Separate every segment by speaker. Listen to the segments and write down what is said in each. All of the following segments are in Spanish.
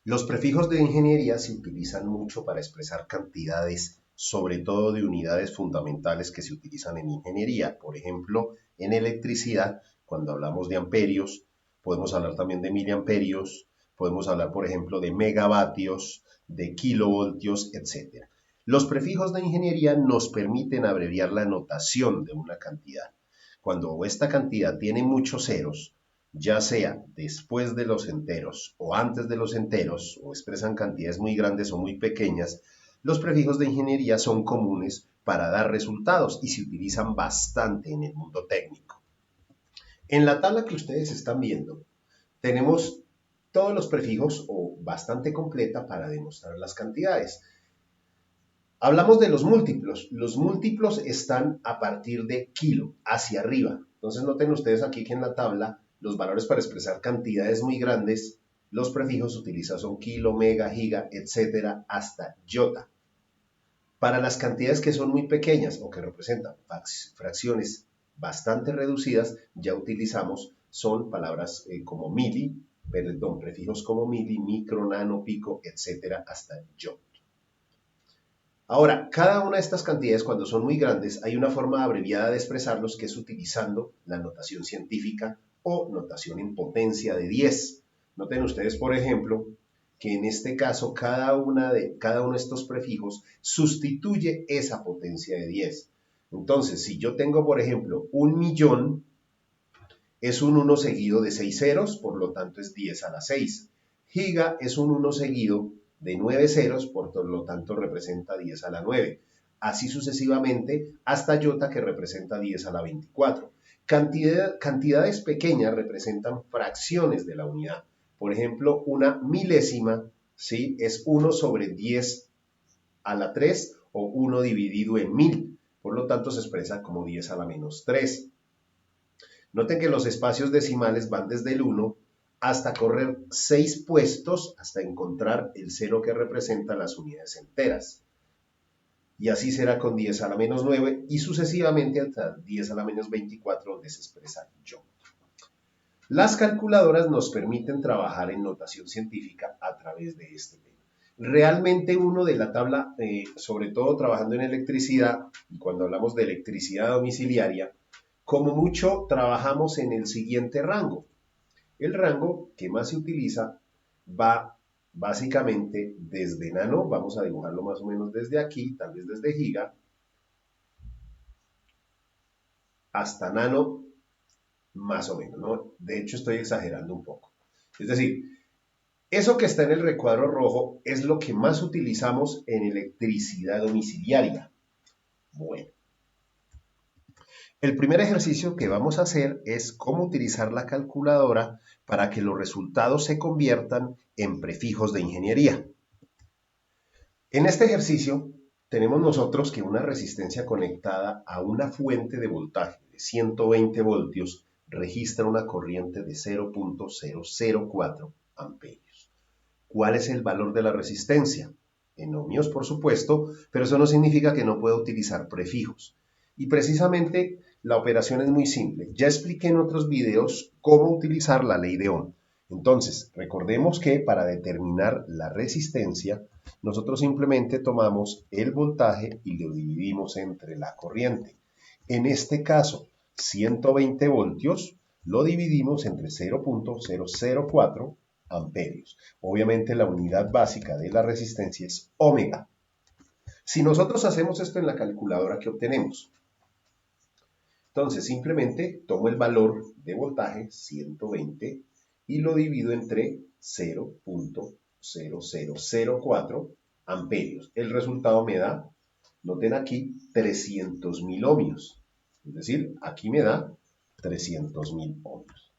Speaker 1: Los prefijos de ingeniería se utilizan mucho para expresar cantidades, sobre todo de unidades fundamentales que se utilizan en ingeniería. Por ejemplo, en electricidad, cuando hablamos de amperios, podemos hablar también de miliamperios, podemos hablar, por ejemplo, de megavatios, de kilovoltios, etc. Los prefijos de ingeniería nos permiten abreviar la notación de una cantidad. Cuando esta cantidad tiene muchos ceros, ya sea después de los enteros o antes de los enteros, o expresan cantidades muy grandes o muy pequeñas, los prefijos de ingeniería son comunes para dar resultados y se utilizan bastante en el mundo técnico. En la tabla que ustedes están viendo, tenemos todos los prefijos o bastante completa para demostrar las cantidades. Hablamos de los múltiplos. Los múltiplos están a partir de kilo, hacia arriba. Entonces noten ustedes aquí que en la tabla los valores para expresar cantidades muy grandes, los prefijos utilizados son kilo, mega, giga, etcétera, hasta iota. Para las cantidades que son muy pequeñas o que representan fracciones bastante reducidas, ya utilizamos, son palabras como mili, perdón, prefijos como mili, micro, nano, pico, etcétera, hasta iota. Ahora, cada una de estas cantidades, cuando son muy grandes, hay una forma abreviada de expresarlos que es utilizando la notación científica o notación en potencia de 10. Noten ustedes, por ejemplo, que en este caso cada uno de estos prefijos sustituye esa potencia de 10. Entonces, si yo tengo, por ejemplo, 1.000.000, es un 1 seguido de 6 ceros, por lo tanto es 10 a la 6. Giga es un 1 seguido de 9 ceros, por lo tanto representa 10 a la 9. Así sucesivamente hasta iota, que representa 10 a la 24. Cantidades pequeñas representan fracciones de la unidad. Por ejemplo, una milésima, ¿sí?, es 1 sobre 10 a la 3 o 1 dividido en 1000. Por lo tanto, se expresa como 10 a la menos 3. Noten que los espacios decimales van desde el 1 hasta correr 6 puestos hasta encontrar el 0 que representa las unidades enteras. Y así será con 10 a la menos 9 y sucesivamente hasta 10 a la menos 24, donde se expresa yo. Las calculadoras nos permiten trabajar en notación científica a través de este tema. Realmente uno de la tabla, sobre todo trabajando en electricidad, y cuando hablamos de electricidad domiciliaria, como mucho trabajamos en el siguiente rango. El rango que más se utiliza va básicamente desde nano, vamos a dibujarlo más o menos desde aquí, tal vez desde giga, hasta nano, más o menos, ¿no? De hecho, estoy exagerando un poco. Es decir, eso que está en el recuadro rojo es lo que más utilizamos en electricidad domiciliaria. Bueno. El primer ejercicio que vamos a hacer es cómo utilizar la calculadora para que los resultados se conviertan en prefijos de ingeniería. En este ejercicio tenemos nosotros que una resistencia conectada a una fuente de voltaje de 120 voltios registra una corriente de 0.004 amperios. ¿Cuál es el valor de la resistencia? En ohmios, por supuesto, pero eso no significa que no pueda utilizar prefijos. Y precisamente la operación es muy simple. Ya expliqué en otros videos cómo utilizar la ley de Ohm. Entonces, recordemos que para determinar la resistencia, nosotros simplemente tomamos el voltaje y lo dividimos entre la corriente. En este caso, 120 voltios lo dividimos entre 0.004 amperios. Obviamente la unidad básica de la resistencia es ohmega. Si nosotros hacemos esto en la calculadora, ¿qué obtenemos? Entonces simplemente tomo el valor de voltaje, 120, y lo divido entre 0.0004 amperios. El resultado me da, noten aquí, 300.000 ohmios. Es decir, aquí me da 300.000 ohmios.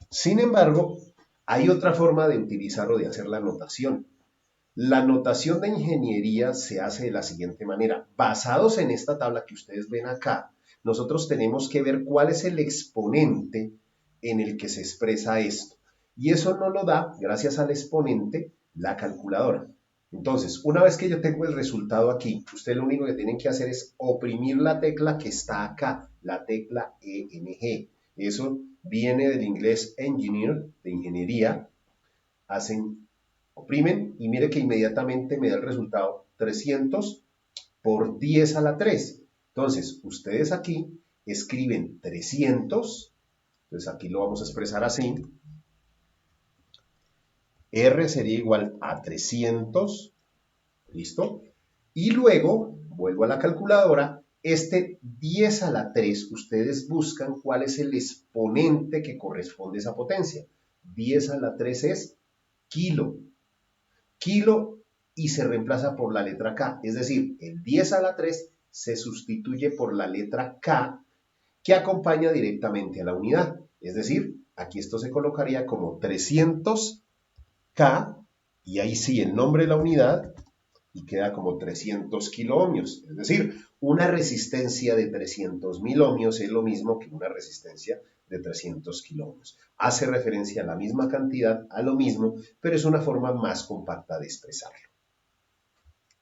Speaker 1: Sin embargo, hay otra forma de utilizar o de hacer la notación. La notación de ingeniería se hace de la siguiente manera. Basados en esta tabla que ustedes ven acá, nosotros tenemos que ver cuál es el exponente en el que se expresa esto. Y eso nos lo da, gracias al exponente, la calculadora. Entonces, una vez que yo tengo el resultado aquí, ustedes lo único que tienen que hacer es oprimir la tecla que está acá, la tecla ENG. Eso viene del inglés engineer, de ingeniería, oprimen y mire que inmediatamente me da el resultado 300 por 10 a la 3. Entonces, ustedes aquí escriben 300, entonces aquí lo vamos a expresar así. R sería igual a 300, ¿listo? Y luego, vuelvo a la calculadora, este 10 a la 3, ustedes buscan cuál es el exponente que corresponde a esa potencia. 10 a la 3 es kilo. Kilo y se reemplaza por la letra K. Es decir, el 10 a la 3 se sustituye por la letra K que acompaña directamente a la unidad. Es decir, aquí esto se colocaría como 300K y ahí sí el nombre de la unidad y queda como 300 kiloohmios. Es decir, una resistencia de 300.000 ohmios es lo mismo que una resistencia de 300 kiloohmios. Hace referencia a la misma cantidad, a lo mismo, pero es una forma más compacta de expresarlo.